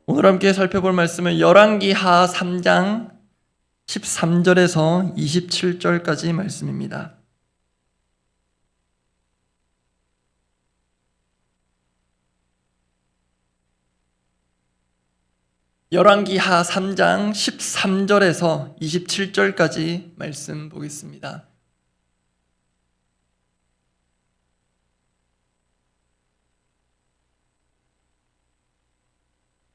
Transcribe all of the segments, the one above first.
오늘 함께 살펴볼 말씀은 열왕기하 3장 13절에서 27절까지 말씀입니다. 열왕기하 3장 13절에서 27절까지 말씀 보겠습니다.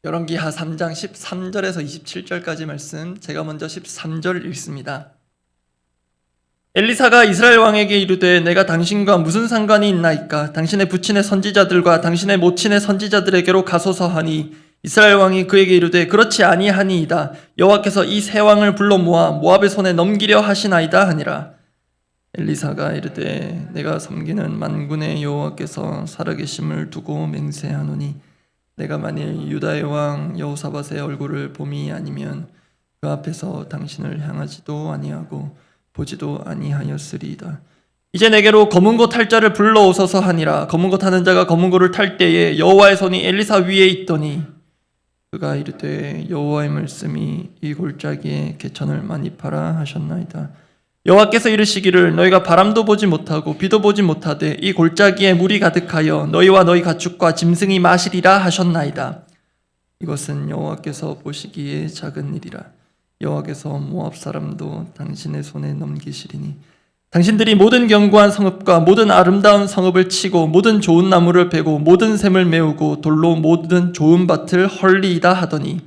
열왕기하 3장 13절에서 27절까지 말씀, 제가 먼저 13절 읽습니다. 엘리사가 이스라엘 왕에게 이르되 내가 당신과 무슨 상관이 있나이까? 당신의 부친의 선지자들과 당신의 모친의 선지자들에게로 가소서 하니 이스라엘 왕이 그에게 이르되 그렇지 아니하니이다. 여호와께서 이 세 왕을 불러 모아 모압의 손에 넘기려 하시나이다 하니라. 엘리사가 이르되 내가 섬기는 만군의 여호와께서 살아계심을 두고 맹세하노니 내가 만일 유다의 왕 여호사밧의 얼굴을 봄이 아니면 그 앞에서 당신을 향하지도 아니하고 보지도 아니하였으리이다. 이제 내게로 검은 고 탈 자를 불러오소서 하니라. 검은 고 타는 자가 검은 고를 탈 때에 여호와의 손이 엘리사 위에 있더니 그가 이르되 여호와의 말씀이 이 골짜기에 개천을 많이 파라 하셨나이다. 여호와께서 이르시기를 너희가 바람도 보지 못하고 비도 보지 못하되 이 골짜기에 물이 가득하여 너희와 너희 가축과 짐승이 마시리라 하셨나이다. 이것은 여호와께서 보시기에 작은 일이라. 여호와께서 모압 사람도 당신의 손에 넘기시리니 당신들이 모든 견고한 성읍과 모든 아름다운 성읍을 치고 모든 좋은 나무를 베고 모든 샘을 메우고 돌로 모든 좋은 밭을 헐리이다 하더니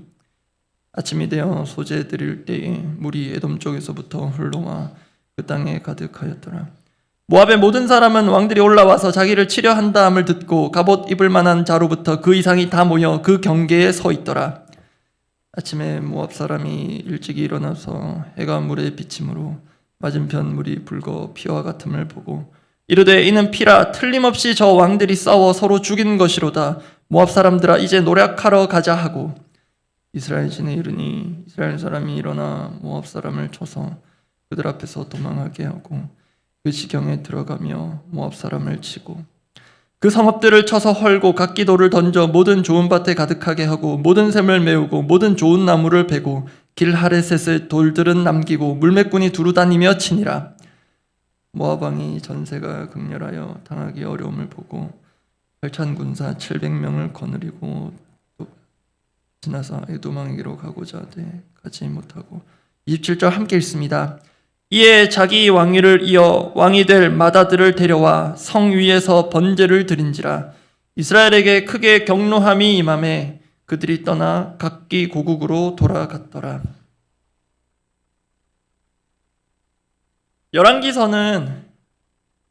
아침이 되어 소재 드릴 때에 물이 에돔 쪽에서부터 흘러와 그 땅에 가득하였더라. 모압의 모든 사람은 왕들이 올라와서 자기를 치려 한다함을 듣고 갑옷 입을 만한 자로부터 그 이상이 다 모여 그 경계에 서 있더라. 아침에 모압 사람이 일찍이 일어나서 해가 물에 비침으로 맞은편 물이 붉어 피와 같음을 보고 이르되 이는 피라. 틀림없이 저 왕들이 싸워 서로 죽인 것이로다. 모압 사람들아 이제 노략하러 가자 하고 이스라엘 진에 이르니 이스라엘 사람이 일어나 모압 사람을 쳐서 그들 앞에서 도망하게 하고 그 지경에 들어가며 모압 사람을 치고 그 성읍들을 쳐서 헐고 각기 돌을 던져 모든 좋은 밭에 가득하게 하고 모든 샘을 메우고 모든 좋은 나무를 베고 길 하레셋의 돌들은 남기고 물매꾼이 두루 다니며 치니라. 모압 왕이 전세가 극렬하여 당하기 어려움을 보고 혈찬 군사 700명을 거느리고 지나서 에돔왕에게로 가고자 하되 가지 못하고 27절 함께 읽습니다. 이에 자기 왕위를 이어 왕이 될 마다들을 데려와 성 위에서 번제를 드린지라. 이스라엘에게 크게 경노함이 임하매 그들이 떠나 각기 고국으로 돌아갔더라. 열왕기서는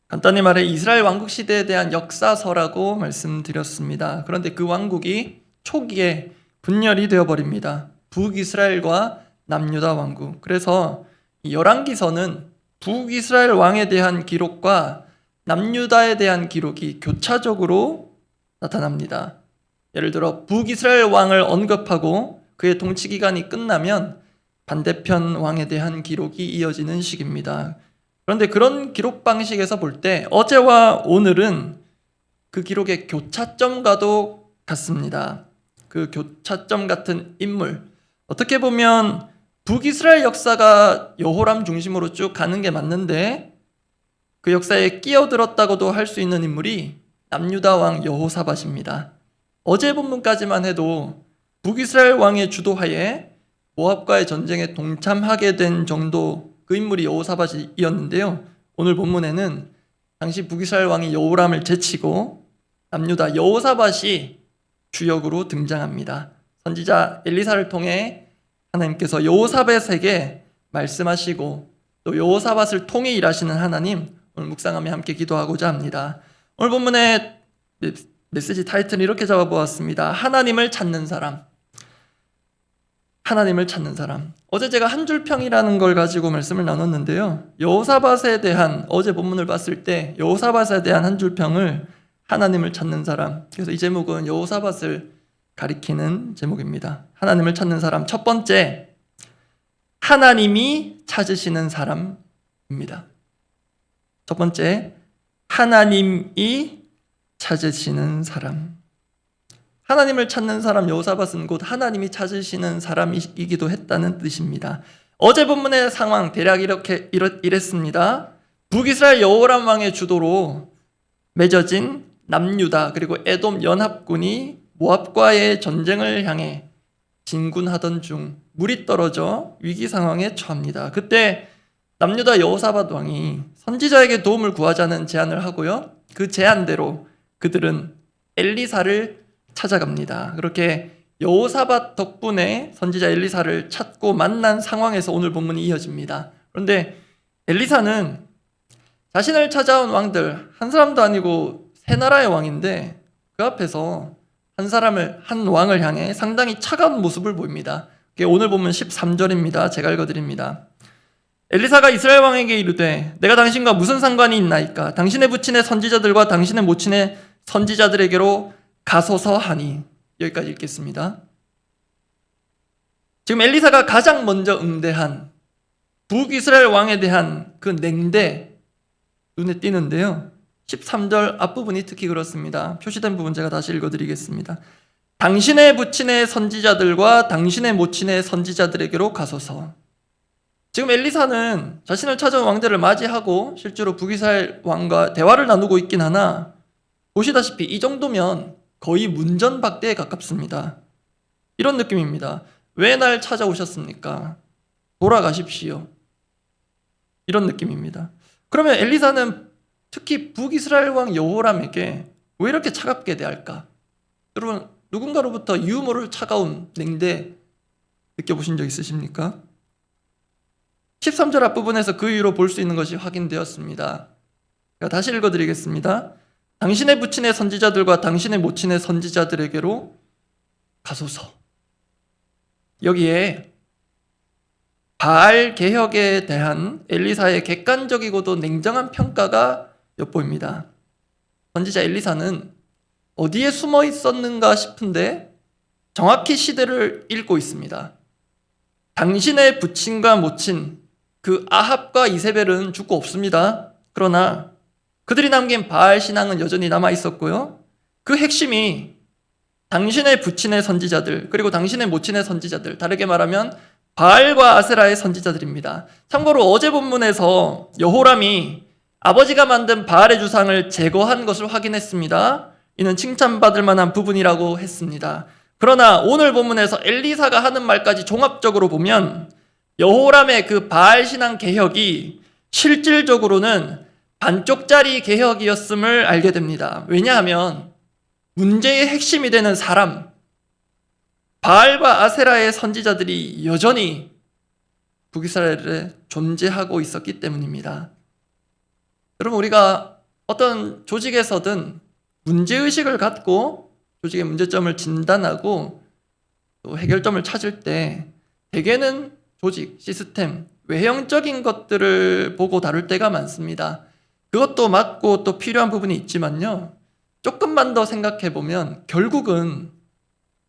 간단히 말해 이스라엘 왕국 시대에 대한 역사서라고 말씀드렸습니다. 그런데 그 왕국이 초기에 분열이 되어버립니다. 북이스라엘과 남유다 왕국. 그래서 열왕기서는 북이스라엘 왕에 대한 기록과 남유다에 대한 기록이 교차적으로 나타납니다. 예를 들어 북이스라엘 왕을 언급하고 그의 통치 기간이 끝나면 반대편 왕에 대한 기록이 이어지는 식입니다. 그런데 그런 기록 방식에서 볼 때 어제와 오늘은 그 기록의 교차점과도 같습니다. 그 교차점 같은 인물, 어떻게 보면 북이스라엘 역사가 여호람 중심으로 쭉 가는 게 맞는데 그 역사에 끼어들었다고도 할 수 있는 인물이 남유다 왕 여호사밧입니다. 어제 본문까지만 해도 북이스라엘 왕의 주도하에 모압과의 전쟁에 동참하게 된 정도 그 인물이 여호사밧이었는데요. 오늘 본문에는 당시 북이스라엘 왕이 여호람을 제치고 남유다 여호사밧이 주역으로 등장합니다. 선지자 엘리사를 통해 하나님께서 여호사밧에게 말씀하시고 또 여호사밧을 통해 일하시는 하나님, 오늘 묵상하며 함께 기도하고자 합니다. 오늘 본문의 메시지 타이틀은 이렇게 잡아보았습니다. 하나님을 찾는 사람. 하나님을 찾는 사람. 어제 제가 한 줄 평이라는 걸 가지고 말씀을 나눴는데요. 여호사밧에 대한, 어제 본문을 봤을 때 여호사밧에 대한 한 줄 평을 하나님을 찾는 사람. 그래서 이 제목은 여호사밧을 가리키는 제목입니다. 하나님을 찾는 사람. 첫 번째, 하나님이 찾으시는 사람입니다. 첫 번째, 하나님이 찾으시는 사람. 하나님을 찾는 사람 여호사밧은 곧 하나님이 찾으시는 사람이기도 했다는 뜻입니다. 어제 본문의 상황 대략 이랬습니다. 북이스라엘 여호람 왕의 주도로 맺어진 남유다 그리고 에돔 연합군이 모압과의 전쟁을 향해 진군하던 중 물이 떨어져 위기 상황에 처합니다. 그때 남유다 여호사밧 왕이 선지자에게 도움을 구하자는 제안을 하고요. 그 제안대로 그들은 엘리사를 찾아갑니다. 그렇게 여호사밧 덕분에 선지자 엘리사를 찾고 만난 상황에서 오늘 본문이 이어집니다. 그런데 엘리사는 자신을 찾아온 왕들 한 사람도 아니고 세 나라의 왕인데 그 앞에서 한 왕을 향해 상당히 차가운 모습을 보입니다. 그게 오늘 보면 13절입니다. 제가 읽어드립니다. 엘리사가 이스라엘 왕에게 이르되 내가 당신과 무슨 상관이 있나이까 당신의 부친의 선지자들과 당신의 모친의 선지자들에게로 가소서 하니. 여기까지 읽겠습니다. 지금 엘리사가 가장 먼저 응대한 북이스라엘 왕에 대한 그 냉대 눈에 띄는데요. 13절 앞부분이 특히 그렇습니다. 표시된 부분 제가 다시 읽어드리겠습니다. 당신의 부친의 선지자들과 당신의 모친의 선지자들에게로 가소서. 지금 엘리사는 자신을 찾아온 왕들을 맞이하고 실제로 북이스라엘 왕과 대화를 나누고 있긴 하나 보시다시피 이 정도면 거의 문전박대에 가깝습니다. 이런 느낌입니다. 왜 날 찾아오셨습니까? 돌아가십시오. 이런 느낌입니다. 그러면 엘리사는 특히 북이스라엘 왕 여호람에게 왜 이렇게 차갑게 대할까? 여러분 누군가로부터 유머를 차가운 냉대 느껴보신 적 있으십니까? 13절 앞부분에서 그 이유로 볼 수 있는 것이 확인되었습니다. 제가 다시 읽어드리겠습니다. 당신의 부친의 선지자들과 당신의 모친의 선지자들에게로 가소서. 여기에 바알 개혁에 대한 엘리사의 객관적이고도 냉정한 평가가 엿보입니다. 선지자 엘리사는 어디에 숨어 있었는가 싶은데 정확히 시대를 읽고 있습니다. 당신의 부친과 모친 그 아합과 이세벨은 죽고 없습니다. 그러나 그들이 남긴 바알 신앙은 여전히 남아 있었고요. 그 핵심이 당신의 부친의 선지자들 그리고 당신의 모친의 선지자들, 다르게 말하면 바알과 아세라의 선지자들입니다. 참고로 어제 본문에서 여호람이 아버지가 만든 바알의 주상을 제거한 것을 확인했습니다. 이는 칭찬받을 만한 부분이라고 했습니다. 그러나 오늘 본문에서 엘리사가 하는 말까지 종합적으로 보면 여호람의 그 바알 신앙 개혁이 실질적으로는 반쪽짜리 개혁이었음을 알게 됩니다. 왜냐하면 문제의 핵심이 되는 사람, 바알과 아세라의 선지자들이 여전히 북이스라엘에 존재하고 있었기 때문입니다. 여러분 우리가 어떤 조직에서든 문제의식을 갖고 조직의 문제점을 진단하고 또 해결점을 찾을 때 대개는 조직, 시스템, 외형적인 것들을 보고 다룰 때가 많습니다. 그것도 맞고 또 필요한 부분이 있지만요. 조금만 더 생각해 보면 결국은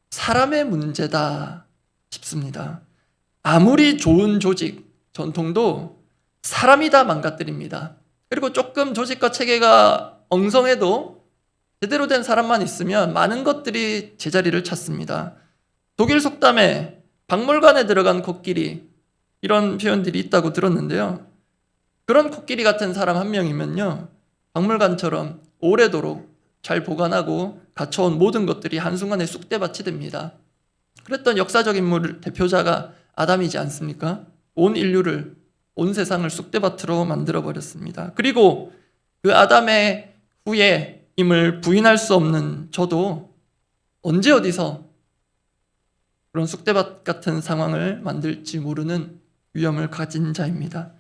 사람의 문제다 싶습니다. 아무리 좋은 조직, 전통도 사람이 다 망가뜨립니다. 그리고 조금 조직과 체계가 엉성해도 제대로 된 사람만 있으면 많은 것들이 제자리를 찾습니다. 독일 속담에 박물관에 들어간 코끼리, 이런 표현들이 있다고 들었는데요. 그런 코끼리 같은 사람 한 명이면요, 박물관처럼 오래도록 잘 보관하고 갖춰온 모든 것들이 한순간에 쑥대밭이 됩니다. 그랬던 역사적 인물 대표자가 아담이지 않습니까? 온 인류를, 온 세상을 쑥대밭으로 만들어버렸습니다. 그리고 그 아담의 후예임을 부인할 수 없는 저도 언제 어디서 그런 쑥대밭 같은 상황을 만들지 모르는 위험을 가진 자입니다.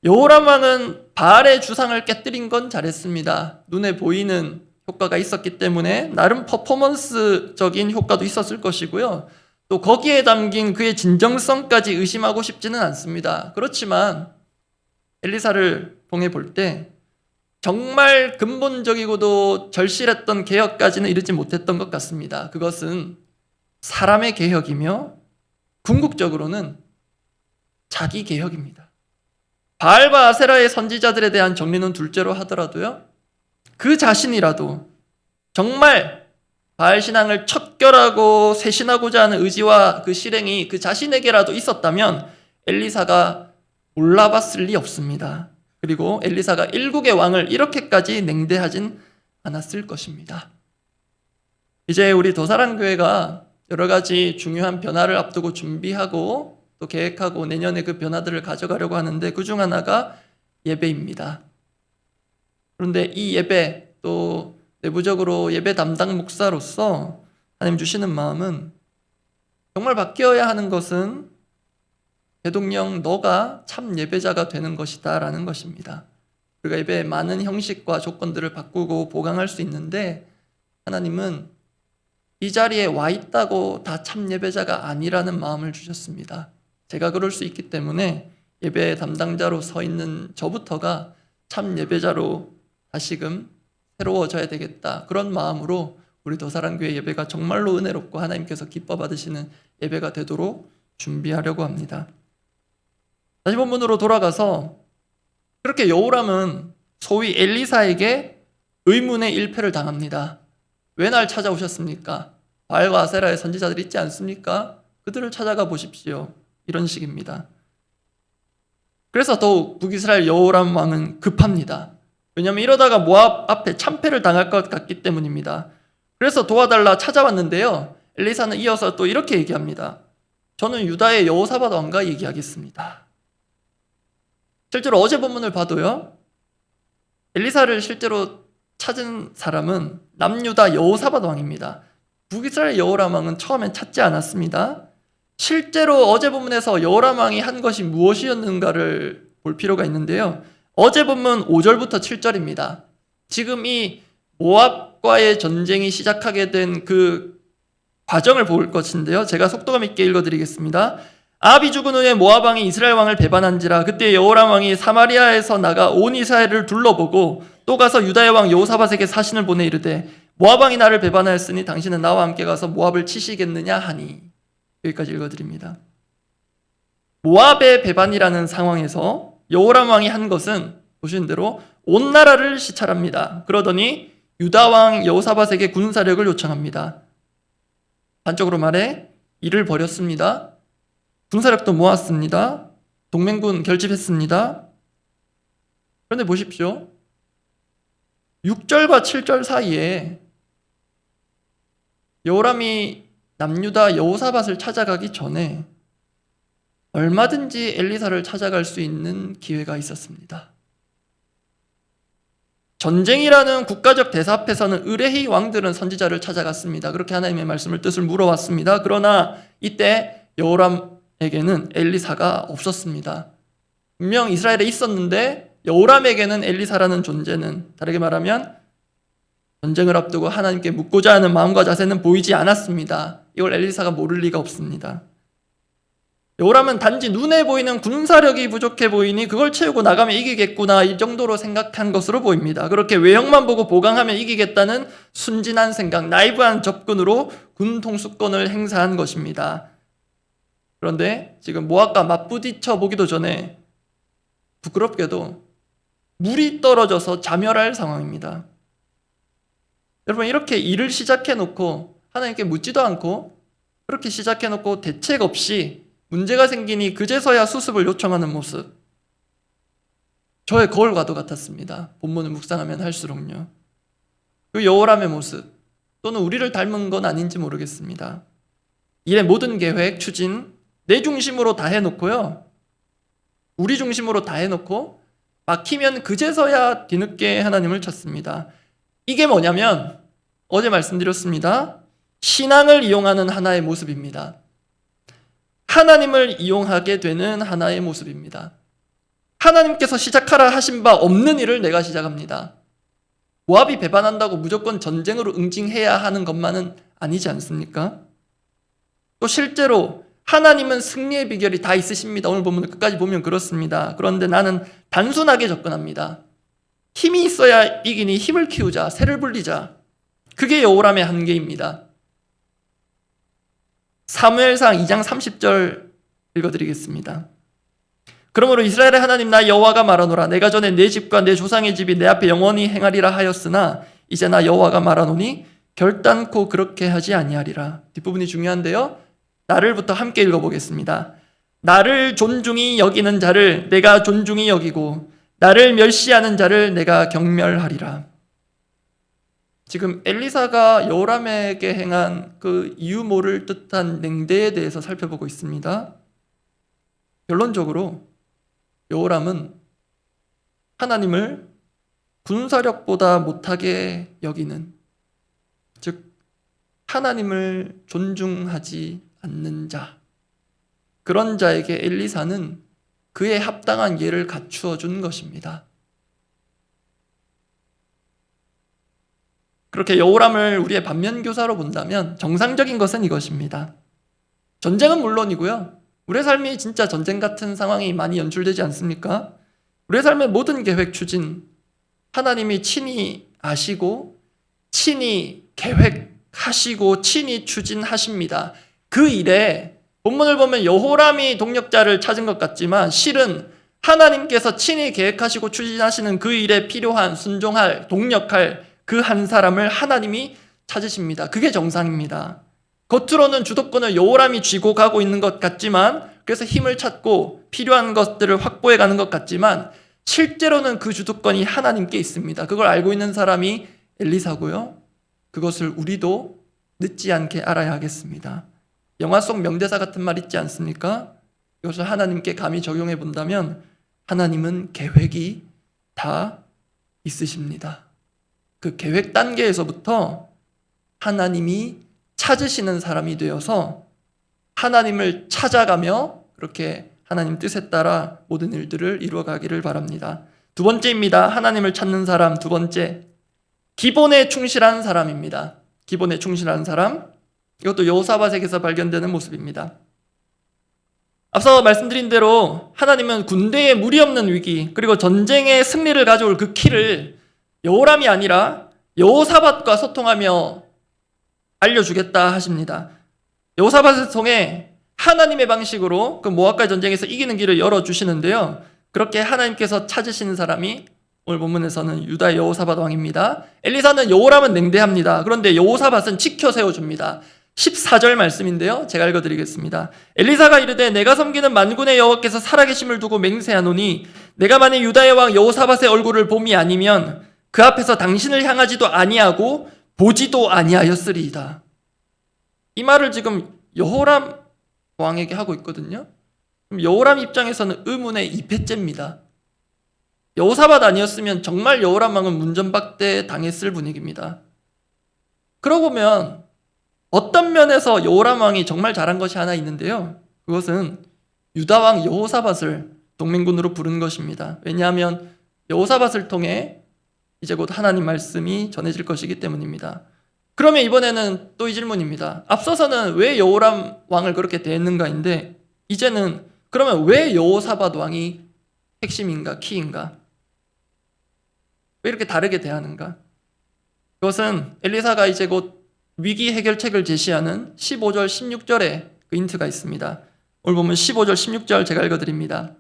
여호람 왕은 바알의 주상을 깨뜨린 건 잘했습니다. 눈에 보이는 효과가 있었기 때문에 나름 퍼포먼스적인 효과도 있었을 것이고요. 또 거기에 담긴 그의 진정성까지 의심하고 싶지는 않습니다. 그렇지만 엘리사를 통해 볼 때 정말 근본적이고도 절실했던 개혁까지는 이르지 못했던 것 같습니다. 그것은 사람의 개혁이며 궁극적으로는 자기 개혁입니다. 바알과 아세라의 선지자들에 대한 정리는 둘째로 하더라도요, 그 자신이라도 정말 바알 신앙을 척결하고 쇄신하고자 하는 의지와 그 실행이 그 자신에게라도 있었다면 엘리사가 몰라봤을 리 없습니다. 그리고 엘리사가 일국의 왕을 이렇게까지 냉대하진 않았을 것입니다. 이제 우리 도사랑교회가 여러 가지 중요한 변화를 앞두고 준비하고 또 계획하고 내년에 그 변화들을 가져가려고 하는데 그중 하나가 예배입니다. 그런데 이 예배 또 내부적으로 예배 담당 목사로서 하나님 주시는 마음은 정말 바뀌어야 하는 것은 대통령 너가 참 예배자가 되는 것이다 라는 것입니다. 우리가 예배의 많은 형식과 조건들을 바꾸고 보강할 수 있는데 하나님은 이 자리에 와 있다고 다 참 예배자가 아니라는 마음을 주셨습니다. 제가 그럴 수 있기 때문에 예배 담당자로 서 있는 저부터가 참 예배자로 다시금 새로워져야 되겠다. 그런 마음으로 우리 도사랑교회 예배가 정말로 은혜롭고 하나님께서 기뻐 받으시는 예배가 되도록 준비하려고 합니다. 다시 본문으로 돌아가서 그렇게 여호람은 소위 엘리사에게 의문의 일패를 당합니다. 왜 날 찾아오셨습니까? 바알과 아세라의 선지자들 있지 않습니까? 그들을 찾아가 보십시오. 이런 식입니다. 그래서 더욱 북이스라엘 여호람 왕은 급합니다. 왜냐하면 이러다가 모압 앞에 참패를 당할 것 같기 때문입니다. 그래서 도와달라 찾아왔는데요. 엘리사는 이어서 또 이렇게 얘기합니다. 저는 유다의 여호사밧 왕과 얘기하겠습니다. 실제로 어제 본문을 봐도요. 엘리사를 실제로 찾은 사람은 남유다 여호사밧 왕입니다. 북이스라엘 여호람 왕은 처음엔 찾지 않았습니다. 실제로 어제 본문에서 여호람 왕이 한 것이 무엇이었는가를 볼 필요가 있는데요. 어제 본문 5절부터 7절입니다. 지금 이 모압과의 전쟁이 시작하게 된 그 과정을 볼 것인데요. 제가 속도감 있게 읽어드리겠습니다. 아합이 죽은 후에 모압 왕이 이스라엘 왕을 배반한지라 그때 여호람 왕이 사마리아에서 나가 온 이스라엘을 둘러보고 또 가서 유다의 왕 여호사밧에게 사신을 보내 이르되 모압 왕이 나를 배반하였으니 당신은 나와 함께 가서 모압을 치시겠느냐 하니. 여기까지 읽어드립니다. 모압의 배반이라는 상황에서 여호람 왕이 한 것은 보시는 대로 온 나라를 시찰합니다. 그러더니 유다 왕 여호사밧에게 군사력을 요청합니다. 반쪽으로 말해 이를 벌였습니다. 군사력도 모았습니다. 동맹군 결집했습니다. 그런데 보십시오. 6절과 7절 사이에 여호람이 남유다 여호사밧을 찾아가기 전에 얼마든지 엘리사를 찾아갈 수 있는 기회가 있었습니다. 전쟁이라는 국가적 대사 앞에서는 의뢰희 왕들은 선지자를 찾아갔습니다. 그렇게 하나님의 말씀을 뜻을 물어왔습니다. 그러나 이때 여호람에게는 엘리사가 없었습니다. 분명 이스라엘에 있었는데 여호람에게는 엘리사라는 존재는 다르게 말하면 전쟁을 앞두고 하나님께 묻고자 하는 마음과 자세는 보이지 않았습니다. 이걸 엘리사가 모를 리가 없습니다. 여호람은 단지 눈에 보이는 군사력이 부족해 보이니 그걸 채우고 나가면 이기겠구나 이 정도로 생각한 것으로 보입니다. 그렇게 외형만 보고 보강하면 이기겠다는 순진한 생각, 나이브한 접근으로 군 통수권을 행사한 것입니다. 그런데 지금 모압과 맞부딪혀 보기도 전에 부끄럽게도 물이 떨어져서 자멸할 상황입니다. 여러분 이렇게 일을 시작해 놓고 하나님께 묻지도 않고 그렇게 시작해 놓고 대책 없이 문제가 생기니 그제서야 수습을 요청하는 모습, 저의 거울과도 같았습니다. 본문을 묵상하면 할수록요. 그 여호람의 모습 또는 우리를 닮은 건 아닌지 모르겠습니다. 일의 모든 계획, 추진 내 중심으로 다 해놓고요. 우리 중심으로 다 해놓고 막히면 그제서야 뒤늦게 하나님을 찾습니다. 이게 뭐냐면 어제 말씀드렸습니다. 신앙을 이용하는 하나의 모습입니다. 하나님을 이용하게 되는 하나의 모습입니다. 하나님께서 시작하라 하신 바 없는 일을 내가 시작합니다. 모압이 배반한다고 무조건 전쟁으로 응징해야 하는 것만은 아니지 않습니까? 또 실제로 하나님은 승리의 비결이 다 있으십니다. 오늘 본문을 끝까지 보면 그렇습니다. 그런데 나는 단순하게 접근합니다. 힘이 있어야 이기니 힘을 키우자, 새를 불리자. 그게 여호람의 한계입니다. 사무엘상 2장 30절 읽어드리겠습니다. 그러므로 이스라엘의 하나님 나 여호와가 말하노라. 내가 전에 내 집과 내 조상의 집이 내 앞에 영원히 행하리라 하였으나 이제 나 여호와가 말하노니 결단코 그렇게 하지 아니하리라. 뒷부분이 중요한데요. 나를부터 함께 읽어보겠습니다. 나를 존중히 여기는 자를 내가 존중히 여기고 나를 멸시하는 자를 내가 경멸하리라. 지금 엘리사가 여호람에게 행한 그 이유 모를 뜻한 냉대에 대해서 살펴보고 있습니다. 결론적으로 여호람은 하나님을 군사력보다 못하게 여기는, 즉 하나님을 존중하지 않는 자, 그런 자에게 엘리사는 그에 합당한 예를 갖추어 준 것입니다. 그렇게 여호람을 우리의 반면교사로 본다면 정상적인 것은 이것입니다. 전쟁은 물론이고요. 우리의 삶이 진짜 전쟁 같은 상황이 많이 연출되지 않습니까? 우리의 삶의 모든 계획 추진, 하나님이 친히 아시고 친히 계획하시고 친히 추진하십니다. 그 일에 본문을 보면 여호람이 동력자를 찾은 것 같지만 실은 하나님께서 친히 계획하시고 추진하시는 그 일에 필요한 순종할, 동력할 그 한 사람을 하나님이 찾으십니다. 그게 정상입니다. 겉으로는 주도권을 여호람이 쥐고 가고 있는 것 같지만, 그래서 힘을 찾고 필요한 것들을 확보해 가는 것 같지만 실제로는 그 주도권이 하나님께 있습니다. 그걸 알고 있는 사람이 엘리사고요. 그것을 우리도 늦지 않게 알아야 하겠습니다. 영화 속 명대사 같은 말 있지 않습니까? 이것을 하나님께 감히 적용해 본다면 하나님은 계획이 다 있으십니다. 그 계획 단계에서부터 하나님이 찾으시는 사람이 되어서 하나님을 찾아가며 그렇게 하나님 뜻에 따라 모든 일들을 이루어가기를 바랍니다. 두 번째입니다. 하나님을 찾는 사람. 두 번째, 기본에 충실한 사람입니다. 기본에 충실한 사람. 이것도 여호사밧에게서 발견되는 모습입니다. 앞서 말씀드린 대로 하나님은 군대에 무리 없는 위기, 그리고 전쟁의 승리를 가져올 그 키를 여호람이 아니라 여호사밧과 소통하며 알려주겠다 하십니다. 여호사밧을 통해 하나님의 방식으로 그 모압과의 전쟁에서 이기는 길을 열어주시는데요. 그렇게 하나님께서 찾으시는 사람이 오늘 본문에서는 유다의 여호사밧 왕입니다. 엘리사는 여호람은 냉대합니다. 그런데 여호사밧은 지켜 세워줍니다. 14절 말씀인데요. 제가 읽어드리겠습니다. 엘리사가 이르되 내가 섬기는 만군의 여호와께서 살아계심을 두고 맹세하노니 내가 만일 유다의 왕 여호사밧의 얼굴을 봄이 아니면 그 앞에서 당신을 향하지도 아니하고 보지도 아니하였으리이다. 이 말을 지금 여호람 왕에게 하고 있거든요. 여호람 입장에서는 의문의 2패째입니다. 여호사밧 아니었으면 정말 여호람 왕은 문전박대 당했을 분위기입니다. 그러고 보면 어떤 면에서 여호람 왕이 정말 잘한 것이 하나 있는데요. 그것은 유다 왕 여호사밧을 동맹군으로 부른 것입니다. 왜냐하면 여호사밧을 통해 이제 곧 하나님 말씀이 전해질 것이기 때문입니다. 그러면 이번에는 또 이 질문입니다. 앞서서는 왜 여호람 왕을 그렇게 대했는가인데 이제는 그러면 왜 여호사밧 왕이 핵심인가, 키인가? 왜 이렇게 다르게 대하는가? 그것은 엘리사가 이제 곧 위기 해결책을 제시하는 15절, 16절에 그 힌트가 있습니다. 오늘 보면 15절, 16절 제가 읽어드립니다.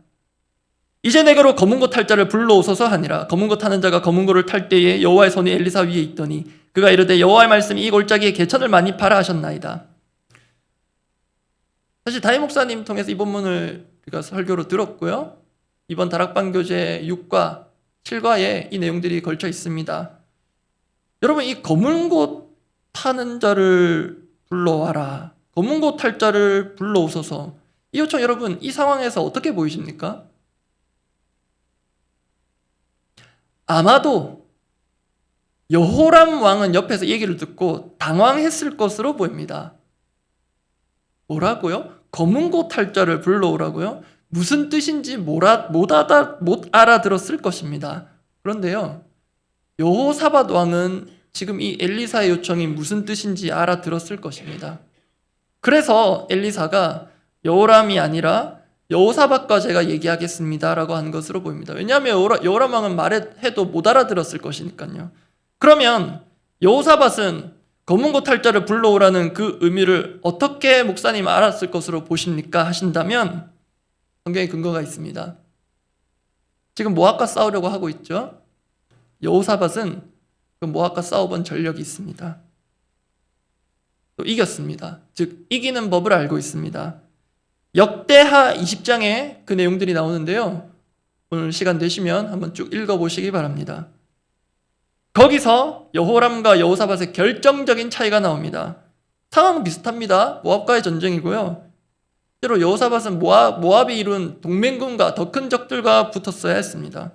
이제 내게로 검은 고 탈 자를 불러오소서 하니라. 검은 고 타는 자가 검은 고를 탈 때에 여호와의 손이 엘리사 위에 있더니 그가 이르되 여호와의 말씀이 이 골짜기에 개천을 많이 파라 하셨나이다. 사실 다임 목사님 통해서 이 본문을 우리가 설교로 들었고요. 이번 다락방 교재 6과 7과에 이 내용들이 걸쳐 있습니다. 여러분, 이 검은 고 타는 자를 불러와라. 검은 고 탈 자를 불러오소서. 이 요청 여러분, 이 상황에서 어떻게 보이십니까? 아마도 여호람 왕은 옆에서 얘기를 듣고 당황했을 것으로 보입니다. 뭐라고요? 검은 고 탈 자를 불러오라고요? 무슨 뜻인지 못 알아들었을 것입니다. 그런데요, 여호사밧 왕은 지금 이 엘리사의 요청이 무슨 뜻인지 알아들었을 것입니다. 그래서 엘리사가 여호람이 아니라 여호사밧과 제가 얘기하겠습니다 라고 한 것으로 보입니다. 왜냐하면 여호람 왕은 말해도 못 알아들었을 것이니까요. 그러면 여호사밧은 검은 고 탈 자를 불러오라는 그 의미를 어떻게 목사님 알았을 것으로 보십니까? 하신다면 성경에 근거가 있습니다. 지금 모압과 싸우려고 하고 있죠. 여호사밧은 그 모압과 싸워본 전력이 있습니다. 또 이겼습니다. 즉 이기는 법을 알고 있습니다. 역대하 20장에 그 내용들이 나오는데요. 오늘 시간 되시면 한번 쭉 읽어보시기 바랍니다. 거기서 여호람과 여호사밧의 결정적인 차이가 나옵니다. 상황은 비슷합니다. 모압과의 전쟁이고요. 실제로 여호사밧은 모압이 이룬 동맹군과 더 큰 적들과 붙었어야 했습니다.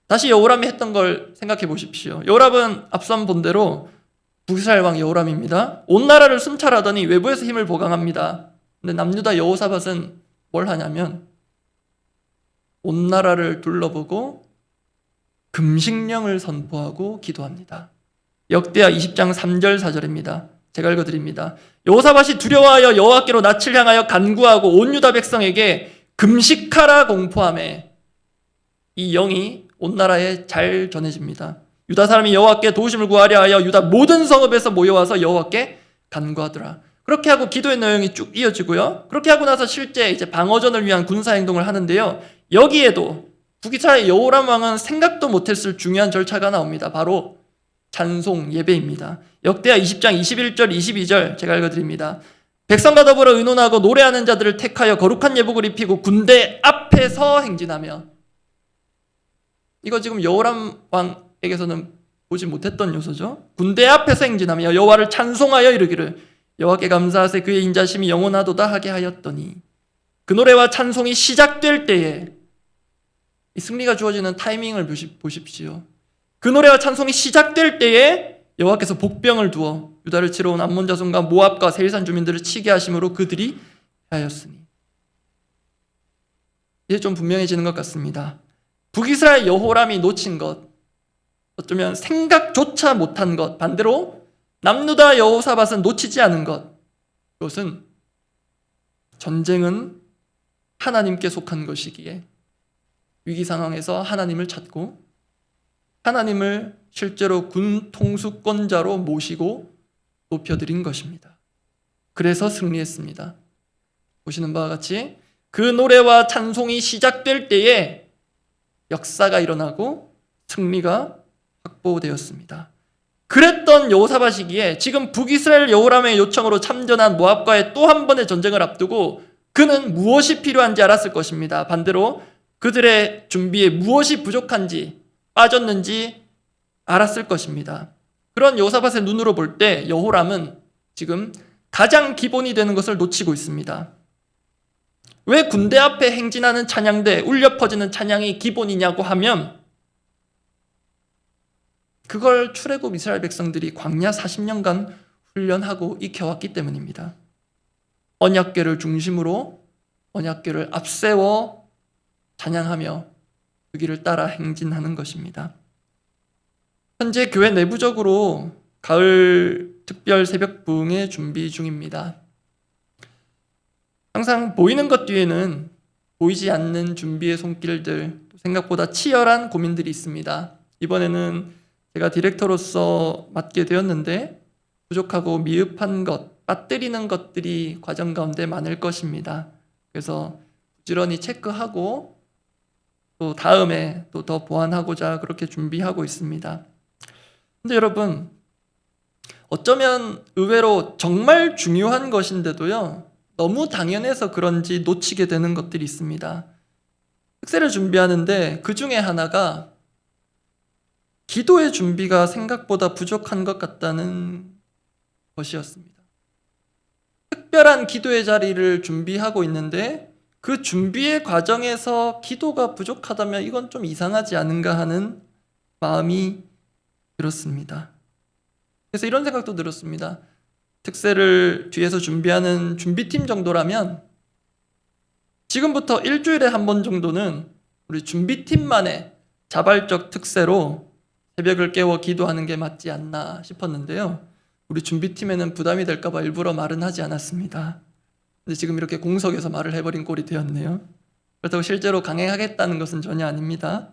다시 여호람이 했던 걸 생각해 보십시오. 여호람은 앞선 본 대로 북이스라엘 왕 여호람입니다. 온 나라를 순찰하더니 외부에서 힘을 보강합니다. 근데 남유다 여호사밧은 뭘 하냐면 온 나라를 둘러보고 금식령을 선포하고 기도합니다. 역대하 20장 3절 4절입니다. 제가 읽어드립니다. 여호사밧이 두려워하여 여호와께로 낯을 향하여 간구하고 온 유다 백성에게 금식하라 공포하매 이 영이 온 나라에 잘 전해집니다. 유다 사람이 여호와께 도우심을 구하려 하여 유다 모든 성읍에서 모여와서 여호와께 간구하더라. 그렇게 하고 기도의 내용이 쭉 이어지고요. 그렇게 하고 나서 실제 이제 방어전을 위한 군사 행동을 하는데요. 여기에도 북이스라엘 여호람 왕은 생각도 못했을 중요한 절차가 나옵니다. 바로 찬송 예배입니다. 역대하 20장 21절 22절 제가 읽어드립니다. 백성과 더불어 의논하고 노래하는 자들을 택하여 거룩한 예복을 입히고 군대 앞에서 행진하며 이거 지금 여호람 왕에게서는 보지 못했던 요소죠. 군대 앞에서 행진하며 여호와를 찬송하여 이르기를 여호와께 감사하세 그의 인자심이 영원하도다 하게 하였더니 그 노래와 찬송이 시작될 때에 이 승리가 주어지는 타이밍을 보십시오. 그 노래와 찬송이 시작될 때에 여호와께서 복병을 두어 유다를 치러 온 암몬 자손과 모압과 세일산 주민들을 치게 하심으로 그들이 하였으니 이제 좀 분명해지는 것 같습니다. 북이스라엘 여호람이 놓친 것, 어쩌면 생각조차 못한 것, 반대로 남유다 여호사밧은 놓치지 않은 것, 그것은 전쟁은 하나님께 속한 것이기에 위기 상황에서 하나님을 찾고 하나님을 실제로 군 통수권자로 모시고 높여드린 것입니다. 그래서 승리했습니다. 보시는 바와 같이 그 노래와 찬송이 시작될 때에 역사가 일어나고 승리가 확보되었습니다. 그랬던 여호사밧이기에 지금 북이스라엘 여호람의 요청으로 참전한 모압과의 또 한 번의 전쟁을 앞두고 그는 무엇이 필요한지 알았을 것입니다. 반대로 그들의 준비에 무엇이 부족한지 빠졌는지 알았을 것입니다. 그런 여호사밧의 눈으로 볼 때 여호람은 지금 가장 기본이 되는 것을 놓치고 있습니다. 왜 군대 앞에 행진하는 찬양대, 울려 퍼지는 찬양이 기본이냐고 하면 그걸 출애굽 이스라엘 백성들이 광야 40년간 훈련하고 익혀왔기 때문입니다. 언약궤를 중심으로 언약궤를 앞세워 찬양하며 그 길을 따라 행진하는 것입니다. 현재 교회 내부적으로 가을 특별 새벽 부흥의 준비 중입니다. 항상 보이는 것 뒤에는 보이지 않는 준비의 손길들, 생각보다 치열한 고민들이 있습니다. 이번에는 제가 디렉터로서 맡게 되었는데 부족하고 미흡한 것, 빠뜨리는 것들이 과정 가운데 많을 것입니다. 그래서 부지런히 체크하고 또 다음에 또 더 보완하고자 그렇게 준비하고 있습니다. 근데 여러분, 어쩌면 의외로 정말 중요한 것인데도요, 너무 당연해서 그런지 놓치게 되는 것들이 있습니다. 특세를 준비하는데 그 중에 하나가 기도의 준비가 생각보다 부족한 것 같다는 것이었습니다. 특별한 기도의 자리를 준비하고 있는데 그 준비의 과정에서 기도가 부족하다면 이건 좀 이상하지 않은가 하는 마음이 들었습니다. 그래서 이런 생각도 들었습니다. 특세를 뒤에서 준비하는 준비팀 정도라면 지금부터 일주일에 한 번 정도는 우리 준비팀만의 자발적 특세로 새벽을 깨워 기도하는 게 맞지 않나 싶었는데요. 우리 준비팀에는 부담이 될까 봐 일부러 말은 하지 않았습니다. 근데 지금 이렇게 공석에서 말을 해버린 꼴이 되었네요. 그렇다고 실제로 강행하겠다는 것은 전혀 아닙니다.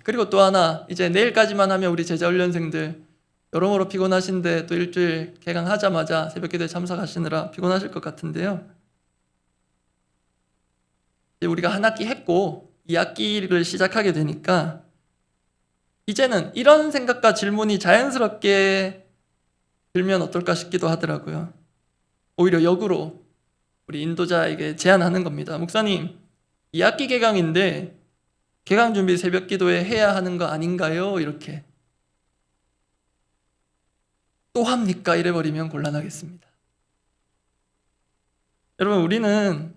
그리고 또 하나, 이제 내일까지만 하면 우리 제자훈련생들 여러모로 피곤하신데 또 일주일 개강하자마자 새벽기도에 참석하시느라 피곤하실 것 같은데요. 이제 우리가 한 학기 했고 2학기를 시작하게 되니까 이제는 이런 생각과 질문이 자연스럽게 들면 어떨까 싶기도 하더라고요. 오히려 역으로 우리 인도자에게 제안하는 겁니다. 목사님, 2학기 개강인데 개강 준비 새벽 기도회 해야 하는 거 아닌가요? 이렇게. 또 합니까? 이래버리면 곤란하겠습니다. 여러분, 우리는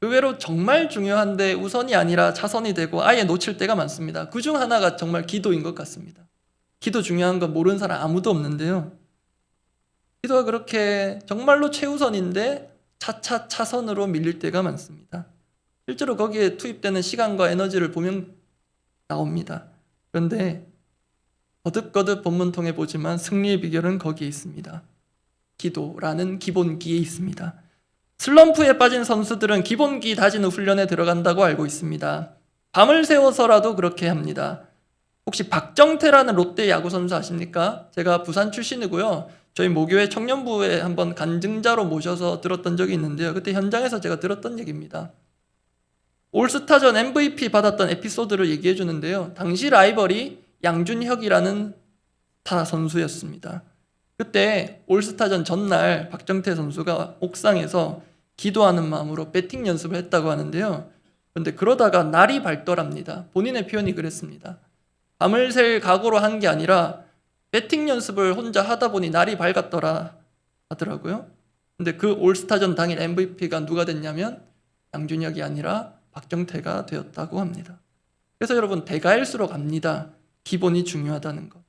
의외로 정말 중요한데 우선이 아니라 차선이 되고 아예 놓칠 때가 많습니다. 그중 하나가 정말 기도인 것 같습니다. 기도 중요한 건 모르는 사람 아무도 없는데요. 기도가 그렇게 정말로 최우선인데 차차 차선으로 밀릴 때가 많습니다. 실제로 거기에 투입되는 시간과 에너지를 보면 나옵니다. 그런데 거듭거듭 본문 통해 보지만 승리의 비결은 거기에 있습니다. 기도라는 기본기에 있습니다. 슬럼프에 빠진 선수들은 기본기 다지는 훈련에 들어간다고 알고 있습니다. 밤을 새워서라도 그렇게 합니다. 혹시 박정태라는 롯데 야구 선수 아십니까? 제가 부산 출신이고요. 저희 모교회 청년부에 한번 간증자로 모셔서 들었던 적이 있는데요. 그때 현장에서 제가 들었던 얘기입니다. 올스타전 MVP 받았던 에피소드를 얘기해 주는데요. 당시 라이벌이 양준혁이라는 스타 선수였습니다. 그때 올스타전 전날 박정태 선수가 옥상에서 기도하는 마음으로 배팅 연습을 했다고 하는데요. 그런데 그러다가 날이 밝더랍니다. 본인의 표현이 그랬습니다. 밤을 샐 각오로 한 게 아니라 배팅 연습을 혼자 하다 보니 날이 밝았더라 하더라고요. 근데 그 올스타전 당일 MVP가 누가 됐냐면 양준혁이 아니라 박정태가 되었다고 합니다. 그래서 여러분, 대가일수록 압니다. 기본이 중요하다는 것.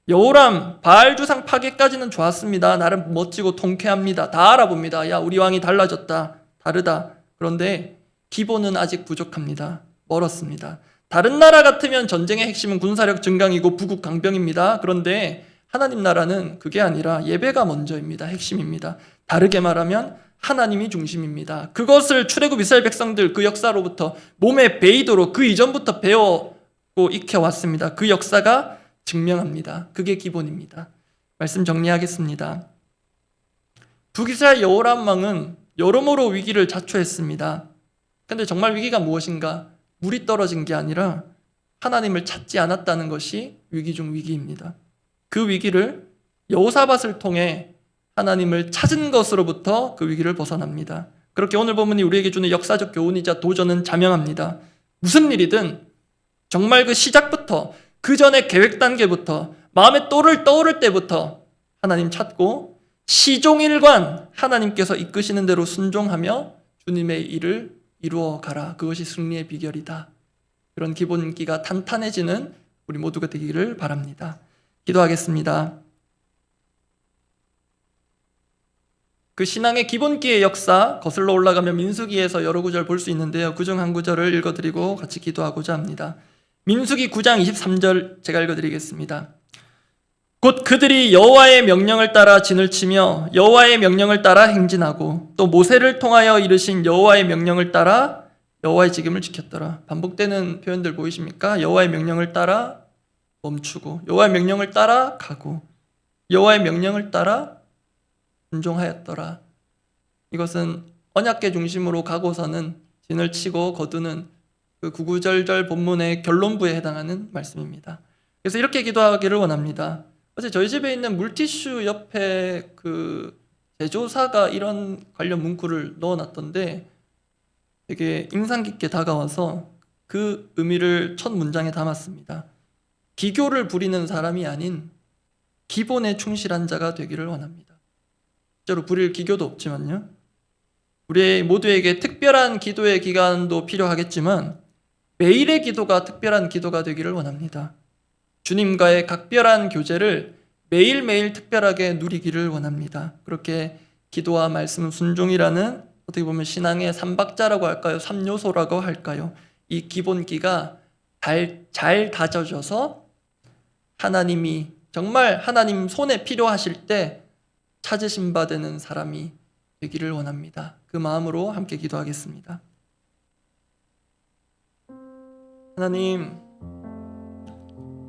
여호람 바알 주상 파괴까지는 좋았습니다. 나름 멋지고 통쾌합니다. 다 알아봅니다. 야, 우리 왕이 달라졌다. 다르다. 그런데 기본은 아직 부족합니다. 멀었습니다. 다른 나라 같으면 전쟁의 핵심은 군사력 증강이고 부국 강병입니다. 그런데 하나님 나라는 그게 아니라 예배가 먼저입니다. 핵심입니다. 다르게 말하면 하나님이 중심입니다. 그것을 출애굽 이스라엘 백성들 그 역사로부터 몸에 배이도록 그 이전부터 배웠고 익혀왔습니다. 그 역사가 증명합니다. 그게 기본입니다. 말씀 정리하겠습니다. 북이스라엘 여호람 왕은 여러모로 위기를 자초했습니다. 그런데 정말 위기가 무엇인가? 물이 떨어진 게 아니라 하나님을 찾지 않았다는 것이 위기 중 위기입니다. 그 위기를 여호사밧을 통해 하나님을 찾은 것으로부터 그 위기를 벗어납니다. 그렇게 오늘 본문이 우리에게 주는 역사적 교훈이자 도전은 자명합니다. 무슨 일이든 정말 그 시작부터, 그 전에 계획 단계부터, 마음에 떠오를 때부터 하나님 찾고 시종일관 하나님께서 이끄시는 대로 순종하며 주님의 일을 이루어 가라. 그것이 승리의 비결이다. 그런 기본기가 탄탄해지는 우리 모두가 되기를 바랍니다. 기도하겠습니다. 그 신앙의 기본기의 역사 거슬러 올라가면 민수기에서 여러 구절 볼 수 있는데요. 그중 한 구절을 읽어드리고 같이 기도하고자 합니다. 민수기 9장 23절 제가 읽어드리겠습니다. 곧 그들이 여호와의 명령을 따라 진을 치며 여호와의 명령을 따라 행진하고 또 모세를 통하여 이르신 여호와의 명령을 따라 여호와의 지금을 지켰더라. 반복되는 표현들 보이십니까? 여호와의 명령을 따라 멈추고 여호와의 명령을 따라 가고 여호와의 명령을 따라 순종하였더라. 이것은 언약궤 중심으로 가고서는 진을 치고 거두는 그 구구절절 본문의 결론부에 해당하는 말씀입니다. 그래서 이렇게 기도하기를 원합니다. 어제 저희 집에 있는 물티슈 옆에 그 제조사가 이런 관련 문구를 넣어놨던데 되게 인상 깊게 다가와서 그 의미를 첫 문장에 담았습니다. 기교를 부리는 사람이 아닌 기본에 충실한 자가 되기를 원합니다. 실제로 부릴 기교도 없지만요. 우리 모두에게 특별한 기도의 기간도 필요하겠지만 매일의 기도가 특별한 기도가 되기를 원합니다. 주님과의 각별한 교제를 매일매일 특별하게 누리기를 원합니다. 그렇게 기도와 말씀 순종이라는 어떻게 보면 신앙의 삼박자라고 할까요? 3요소라고 할까요? 이 기본기가 잘 다져져서 하나님이 정말 하나님 손에 필요하실 때 찾으심 받는 사람이 되기를 원합니다. 그 마음으로 함께 기도하겠습니다. 하나님,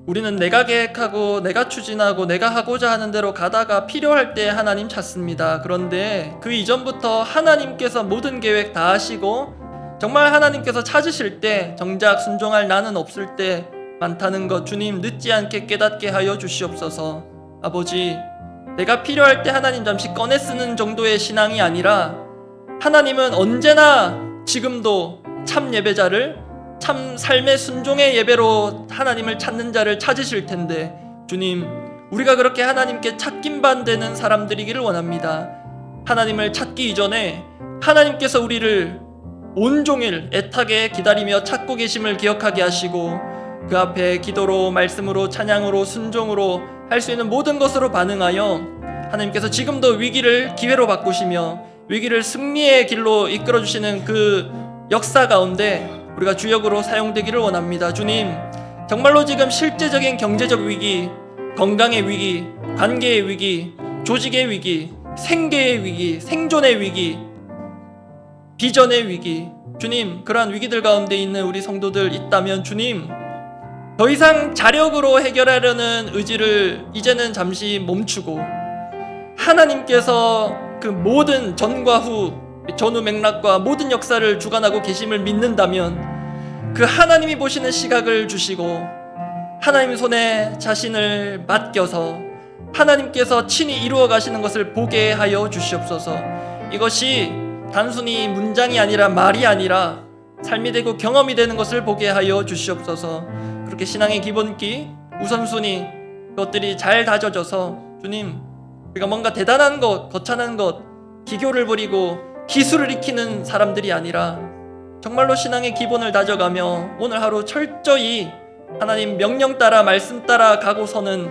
우리는 내가 계획하고 내가 추진하고 내가 하고자 하는 대로 가다가 필요할 때 하나님 찾습니다. 그런데 그 이전부터 하나님께서 모든 계획 다 하시고 정말 하나님께서 찾으실 때 정작 순종할 나는 없을 때 많다는 것 주님 늦지 않게 깨닫게 하여 주시옵소서. 아버지, 내가 필요할 때 하나님 잠시 꺼내 쓰는 정도의 신앙이 아니라 하나님은 언제나 지금도 참 예배자를, 참 삶의 순종의 예배로 하나님을 찾는 자를 찾으실 텐데, 주님, 우리가 그렇게 하나님께 찾긴 반 되는 사람들이기를 원합니다. 하나님을 찾기 이전에 하나님께서 우리를 온종일 애타게 기다리며 찾고 계심을 기억하게 하시고, 그 앞에 기도로, 말씀으로, 찬양으로, 순종으로 할 수 있는 모든 것으로 반응하여 하나님께서 지금도 위기를 기회로 바꾸시며 위기를 승리의 길로 이끌어주시는 그 역사 가운데 우리가 주역으로 사용되기를 원합니다. 주님, 정말로 지금 실제적인 경제적 위기, 건강의 위기, 관계의 위기, 조직의 위기, 생계의 위기, 생존의 위기, 비전의 위기, 주님, 그러한 위기들 가운데 있는 우리 성도들 있다면 주님, 더 이상 자력으로 해결하려는 의지를 이제는 잠시 멈추고 하나님께서 그 모든 전과 후, 전후 맥락과 모든 역사를 주관하고 계심을 믿는다면 그 하나님이 보시는 시각을 주시고 하나님 손에 자신을 맡겨서 하나님께서 친히 이루어 가시는 것을 보게 하여 주시옵소서. 이것이 단순히 문장이 아니라 말이 아니라 삶이 되고 경험이 되는 것을 보게 하여 주시옵소서. 그렇게 신앙의 기본기, 우선순위, 그것들이 잘 다져져서 주님, 우리가 뭔가 대단한 것, 거창한 것, 기교를 부리고 기술을 익히는 사람들이 아니라 정말로 신앙의 기본을 다져가며 오늘 하루 철저히 하나님 명령 따라, 말씀 따라 가고서는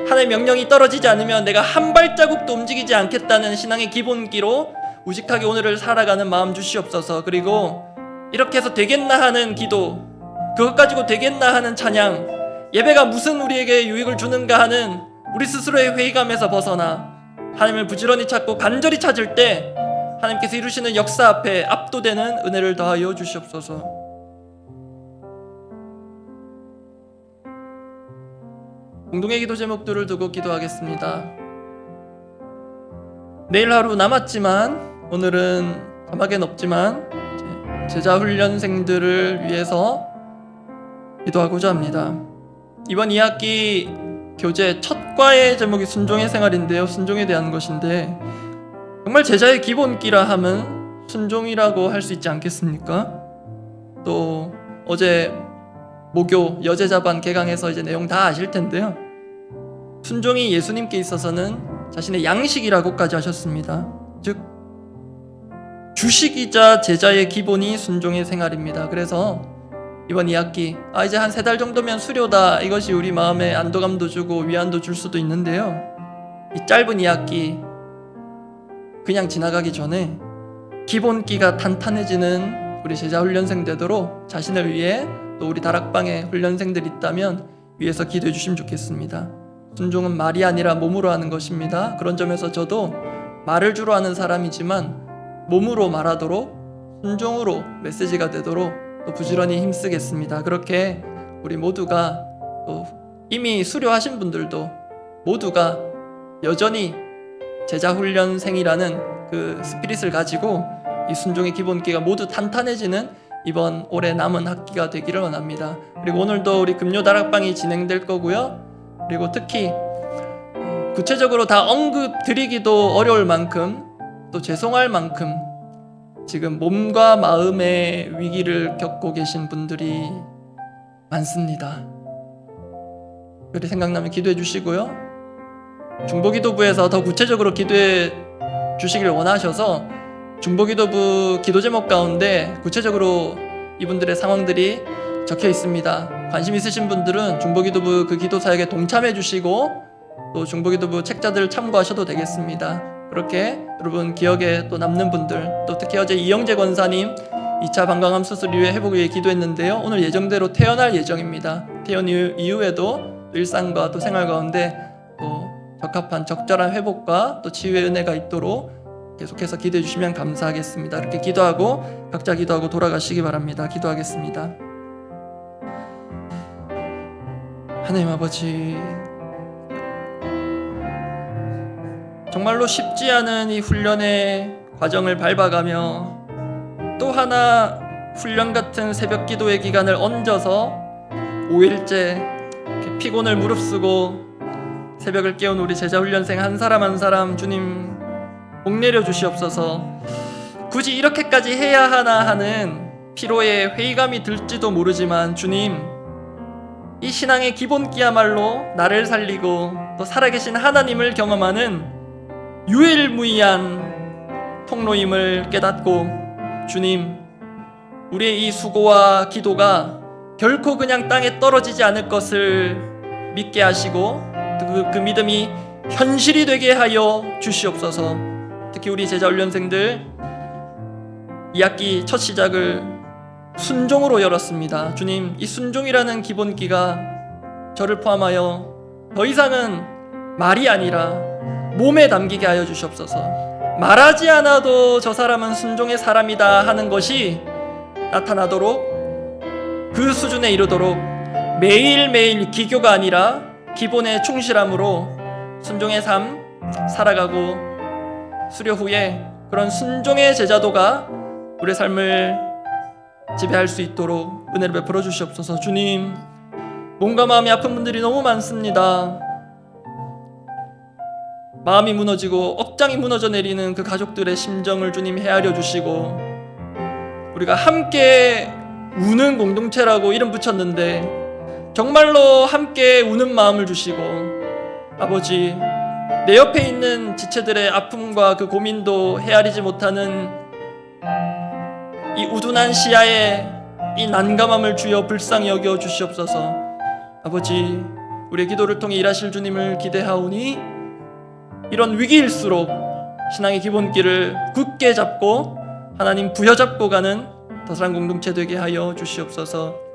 하나님 명령이 떨어지지 않으면 내가 한 발자국도 움직이지 않겠다는 신앙의 기본기로 우직하게 오늘을 살아가는 마음 주시옵소서. 그리고 이렇게 해서 되겠나 하는 기도, 그것 가지고 되겠나 하는 찬양, 예배가 무슨 우리에게 유익을 주는가 하는 우리 스스로의 회의감에서 벗어나 하나님을 부지런히 찾고 간절히 찾을 때 하나님께서 이루시는 역사 앞에 압도되는 은혜를 더하여 주시옵소서. 공동의 기도 제목들을 두고 기도하겠습니다. 내일 하루 남았지만 오늘은 자막엔 없지만 제자 훈련생들을 위해서 기도하고자 합니다. 이번 2학기 교재 첫 과의 제목이 순종의 생활인데요, 순종에 대한 것인데 정말 제자의 기본기라 하면 순종이라고 할 수 있지 않겠습니까? 또 어제 모교 여제자반 개강해서 이제 내용 다 아실 텐데요, 순종이 예수님께 있어서는 자신의 양식이라고까지 하셨습니다. 즉 주식이자 제자의 기본이 순종의 생활입니다. 그래서 이번 2학기 이제 한 3달 정도면 수료다, 이것이 우리 마음에 안도감도 주고 위안도 줄 수도 있는데요, 이 짧은 2학기 그냥 지나가기 전에 기본기가 탄탄해지는 우리 제자 훈련생 되도록 자신을 위해, 또 우리 다락방에 훈련생들 있다면 위해서 기도해 주시면 좋겠습니다. 순종은 말이 아니라 몸으로 하는 것입니다. 그런 점에서 저도 말을 주로 하는 사람이지만 몸으로 말하도록, 순종으로 메시지가 되도록 또 부지런히 힘쓰겠습니다. 그렇게 우리 모두가, 또 이미 수료하신 분들도 모두가 여전히 제자 훈련생이라는 그 스피릿을 가지고 이 순종의 기본기가 모두 탄탄해지는 이번 올해 남은 학기가 되기를 원합니다. 그리고 오늘도 우리 금요 다락방이 진행될 거고요. 그리고 특히 구체적으로 다 언급 드리기도 어려울 만큼, 또 죄송할 만큼 지금 몸과 마음의 위기를 겪고 계신 분들이 많습니다. 그리 생각나면 기도해 주시고요. 중보기도부에서 더 구체적으로 기도해 주시길 원하셔서 중보기도부 기도 제목 가운데 구체적으로 이분들의 상황들이 적혀 있습니다. 관심 있으신 분들은 중보기도부 그 기도 사역에 동참해 주시고 또 중보기도부 책자들을 참고하셔도 되겠습니다. 그렇게 여러분 기억에 또 남는 분들, 또 특히 어제 이영재 권사님 2차 방광암 수술 이후에 회복을 위해 기도했는데요, 오늘 예정대로 퇴원할 예정입니다. 퇴원 이후에도 일상과 또 생활 가운데 또 적합한 적절한 회복과 또 치유의 은혜가 있도록 계속해서 기도해 주시면 감사하겠습니다. 이렇게 기도하고 각자 기도하고 돌아가시기 바랍니다. 기도하겠습니다. 하나님 아버지, 정말로 쉽지 않은 이 훈련의 과정을 밟아가며 또 하나 훈련 같은 새벽 기도의 기간을 얹어서 5일째 피곤을 무릅쓰고 새벽을 깨운 우리 제자 훈련생 한 사람 한 사람 주님 복 내려 주시옵소서. 굳이 이렇게까지 해야 하나 하는 피로에 회의감이 들지도 모르지만 주님, 이 신앙의 기본기야말로 나를 살리고 또 살아계신 하나님을 경험하는 유일무이한 통로임을 깨닫고 주님, 우리의 이 수고와 기도가 결코 그냥 땅에 떨어지지 않을 것을 믿게 하시고 그 믿음이 현실이 되게 하여 주시옵소서. 특히 우리 제자 훈련생들 2학기 첫 시작을 순종으로 열었습니다. 주님, 이 순종이라는 기본기가 저를 포함하여 더 이상은 말이 아니라 몸에 담기게 하여 주시옵소서. 말하지 않아도 저 사람은 순종의 사람이다 하는 것이 나타나도록, 그 수준에 이르도록 매일매일 기교가 아니라 기본에 충실함으로 순종의 삶 살아가고 수료 후에 그런 순종의 제자도가 우리의 삶을 지배할 수 있도록 은혜를 베풀어 주시옵소서. 주님, 몸과 마음이 아픈 분들이 너무 많습니다. 마음이 무너지고 억장이 무너져 내리는 그 가족들의 심정을 주님 헤아려 주시고, 우리가 함께 우는 공동체라고 이름 붙였는데 정말로 함께 우는 마음을 주시고, 아버지, 내 옆에 있는 지체들의 아픔과 그 고민도 헤아리지 못하는 이 우둔한 시야에 이 난감함을 주여 불쌍히 여겨 주시옵소서. 아버지, 우리의 기도를 통해 일하실 주님을 기대하오니 이런 위기일수록 신앙의 기본기를 굳게 잡고 하나님 부여잡고 가는 더사랑 공동체 되게 하여 주시옵소서.